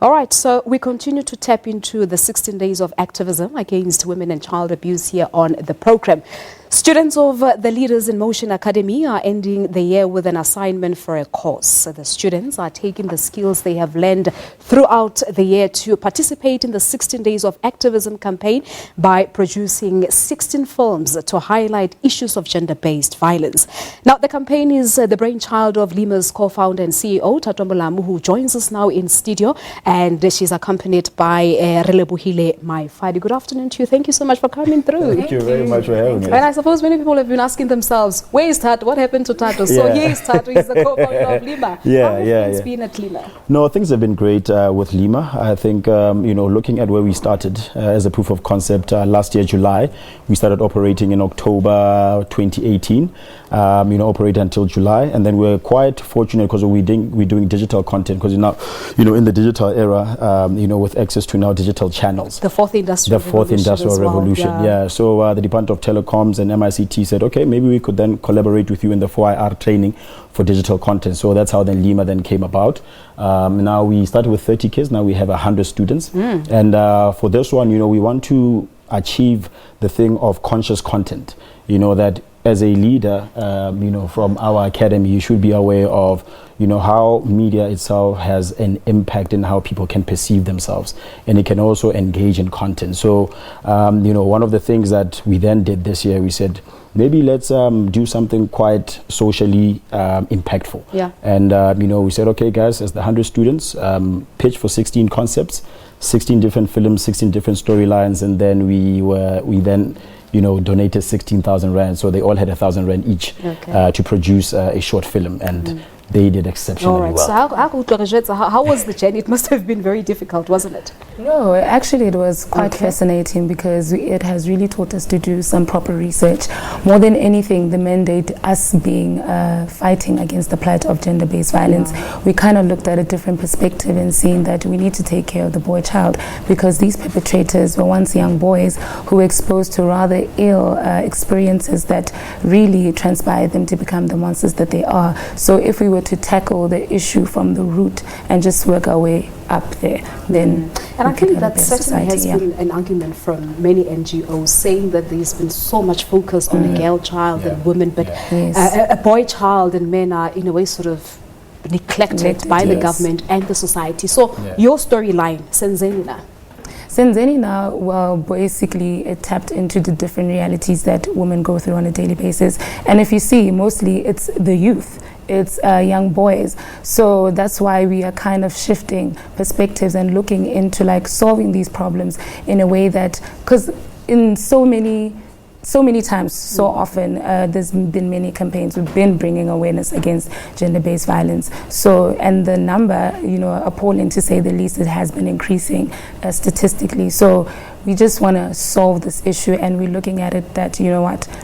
All right, so we continue to tap into the 16 days of activism against women and child abuse here on the program. Students of the Leaders in Motion Academy are ending the year with an assignment for a course. The students are taking the skills they have learned throughout the year to participate in the 16 Days of Activism campaign by producing 16 films to highlight issues of gender-based violence. Now, the campaign is the brainchild of LiMA's co-founder and CEO, Thato Molamu, who joins us now in studio, and she's accompanied by Relebohile Maifadi. Good afternoon to you. Thank you so much for coming through. Thank you very much for having me. I suppose many people have been asking themselves, where is Thato? What happened to Thato? So here is Thato. He's the co-founder of LiMA. How have things been at LiMA? No, things have been great with LiMA. I think, looking at where we started as a proof of concept last year, July, we started operating in October 2018, operated until July. And then we're quite fortunate because we're doing digital content because now, in the digital era, with access to now digital channels. The fourth industrial revolution. Yeah. So the Department of Telecoms and MICT said, okay, maybe we could then collaborate with you in the 4IR training for digital content. So that's how then LiMA then came about. Now we started with 30 kids. Now we have 100 students. And for this one, we want to achieve the thing of conscious content. That as a leader, from our academy, you should be aware of, how media itself has an impact in how people can perceive themselves, and it can also engage in content. So, one of the things that we then did this year, we said, maybe let's do something quite socially impactful. Yeah. And, we said, okay, guys, as the 100 students, pitch for 16 concepts, 16 different films, 16 different storylines, and then we then donated 16,000 rand, so they all had 1,000 rand each to produce a short film, and they did exceptionally well. So how was the journey? It must have been very difficult, wasn't it? No, actually it was quite fascinating because it has really taught us to do some proper research. More than anything, the mandate, us being fighting against the plight of gender-based violence, we kind of looked at a different perspective and seeing that we need to take care of the boy child, because these perpetrators were once young boys who were exposed to rather ill experiences that really transpired them to become the monsters that they are. So if we were to tackle the issue from the root and just work our way up there, then and I think that certainly has been an argument from many NGOs saying that there's been so much focus on the girl child and women, but a boy child and men are in a way sort of neglected by the government and the society. So your storyline, Senzenina. Senzenina, well, basically it tapped into the different realities that women go through on a daily basis. And if you see, mostly it's the youth. It's young boys. So that's why we are kind of shifting perspectives and looking into like solving these problems in a way that, because in so many times, so often, there's been many campaigns. We've been bringing awareness against gender-based violence. So, and the number, appalling to say the least, it has been increasing statistically. So we just want to solve this issue, and we're looking at it that,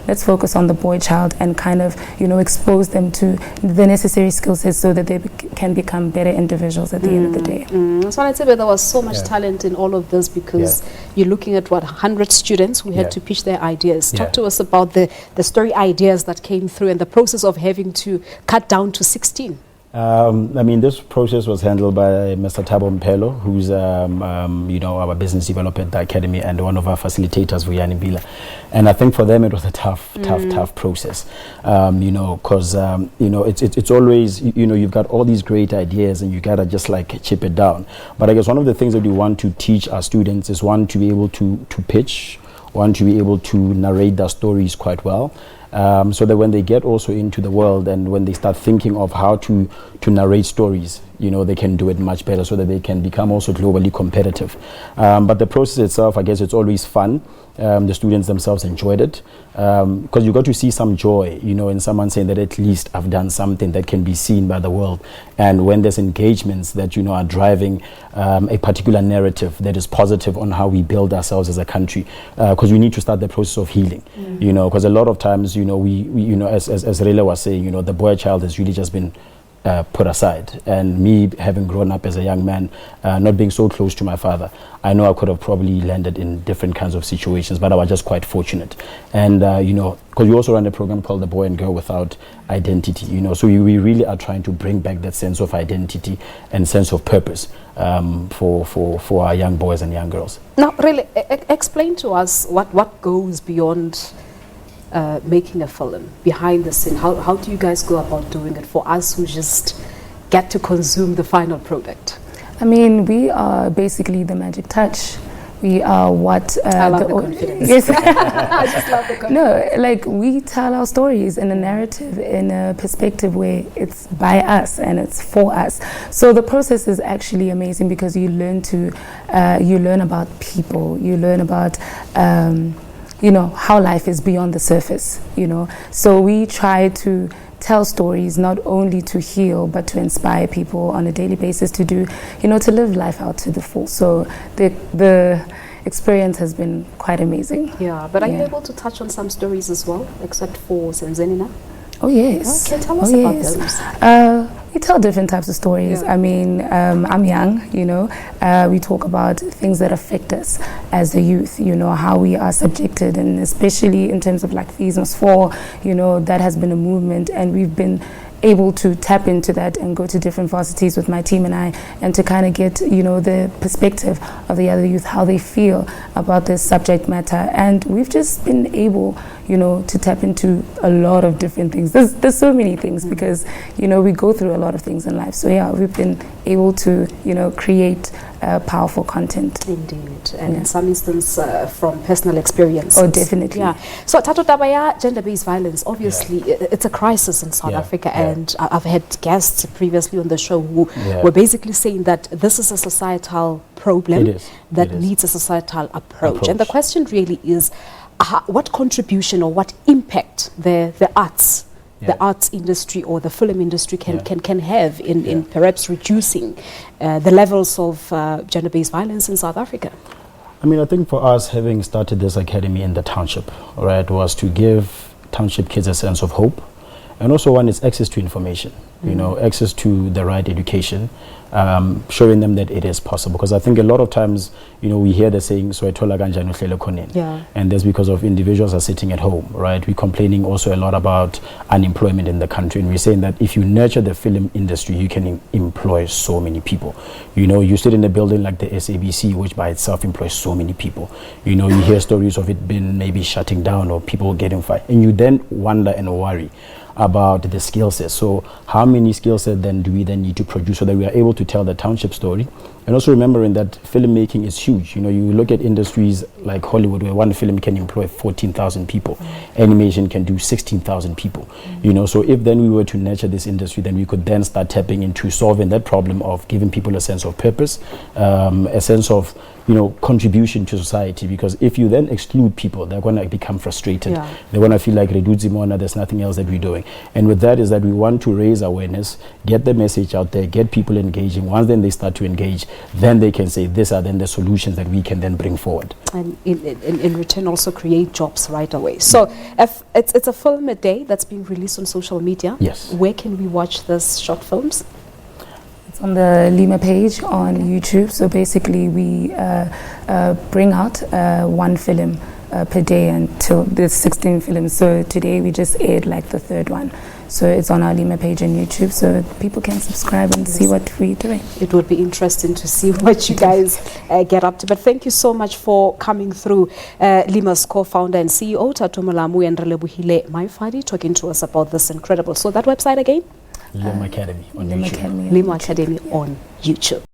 let's focus on the boy child and kind of, expose them to the necessary skill sets so that they can become better individuals at the end of the day. So I'd say that there was so much talent in all of this, because you're looking at 100 students who had to pitch their ideas. Talk to us about the story ideas that came through and the process of having to cut down to 16. This process was handled by Mr. Thabo Mphelo, who's, our business developer at the academy and one of our facilitators, Vuyani Bila. And I think for them it was a tough process, because, it's always, you've got all these great ideas and you got to just like chip it down. But I guess one of the things that we want to teach our students is, one, to be able to pitch, one, to be able to narrate their stories quite well. So that when they get also into the world and when they start thinking of how to narrate stories, they can do it much better so that they can become also globally competitive. But the process itself, I guess it's always fun. The students themselves enjoyed it because you got to see some joy, in someone saying that at least I've done something that can be seen by the world. And when there's engagements that, are driving a particular narrative that is positive on how we build ourselves as a country, because we need to start the process of healing, because a lot of times, we as Rela was saying, the boy child has really just been put aside. And me having grown up as a young man, not being so close to my father, I know I could have probably landed in different kinds of situations, but I was just quite fortunate. And, you know, because we also run a program called The Boy and Girl Without Identity, you know, so we really are trying to bring back that sense of identity and sense of purpose for our young boys and young girls. Now, really, explain to us what goes beyond making a film, behind the scene. How do you guys go about doing it for us who just get to consume the final product? I mean, we are basically the magic touch. We are what... I love the confidence. Yes. I just love the confidence. No, like we tell our stories in a narrative, in a perspective where it's by us and it's for us. So the process is actually amazing because you learn about people, you learn about... you know, how life is beyond the surface, you know. So we try to tell stories not only to heal, but to inspire people on a daily basis to do, you know, to live life out to the full. So the experience has been quite amazing. Yeah, but are you able to touch on some stories as well, except for Senzenina? Oh, yes. Okay, tell us about those. We tell different types of stories. Yeah. I mean, I'm young, you know. We talk about things that affect us as a youth, you know, how we are subjected, and especially in terms of like Fees 4, you know, that has been a movement, and we've been able to tap into that and go to different varsities with my team and I, and to kind of get, you know, the perspective of the other youth, how they feel about this subject matter. And we've just been able, you know, to tap into a lot of different things. There's so many things because, you know, we go through a lot of things in life. So yeah, we've been able to, you know, create powerful content. Indeed, and in some instances from personal experience. Oh, definitely. Yeah. So Thato Tabaya, gender-based violence, obviously it's a crisis in South Africa, and I've had guests previously on the show who were basically saying that this is a societal problem that needs a societal approach. And the question really is, what contribution or what impact the arts, the arts industry or the film industry can have in perhaps reducing the levels of gender-based violence in South Africa? I mean, I think for us, having started this academy in the township, right, was to give township kids a sense of hope. And also one is access to information, you know, access to the right education, showing them that it is possible. Because I think a lot of times, you know, we hear the saying, so and that's because of individuals are sitting at home, right? We're complaining also a lot about unemployment in the country. And we're saying that if you nurture the film industry, you can employ so many people. You know, you sit in a building like the SABC, which by itself employs so many people. You know, you hear stories of it being maybe shutting down or people getting fired. And you then wonder and worry about the skill set. So how many skill sets then do we then need to produce so that we are able to tell the township story? And also remembering that filmmaking is huge. You know, you look at industries like Hollywood where one film can employ 14,000 people. Animation can do 16,000 people. You know, so if then we were to nurture this industry, then we could then start tapping into solving that problem of giving people a sense of purpose, a sense of, you know, contribution to society. Because if you then exclude people, they're going to become frustrated. They're going to feel like Reduzimona, there's nothing else that we're doing. And with that is that we want to raise awareness, get the message out there, get people engaging. Once then they start to engage, then they can say these are then the solutions that we can then bring forward. And in return also create jobs right away. So if it's a film a day that's being released on social media. Yes. Where can we watch this short films? It's on the LiMA page on YouTube. So basically we bring out one film per day until there's 16 films. So today we just aired like the third one. So it's on our LiMA page on YouTube, so people can subscribe and see what we're doing. It would be interesting to see what you guys get up to. But thank you so much for coming through. LiMA's co-founder and CEO, Thato Molamu and Relebohile Maifadi, talking to us about this incredible. So that website again? LiMA Academy on LiMA YouTube. Academy LiMA Academy on YouTube.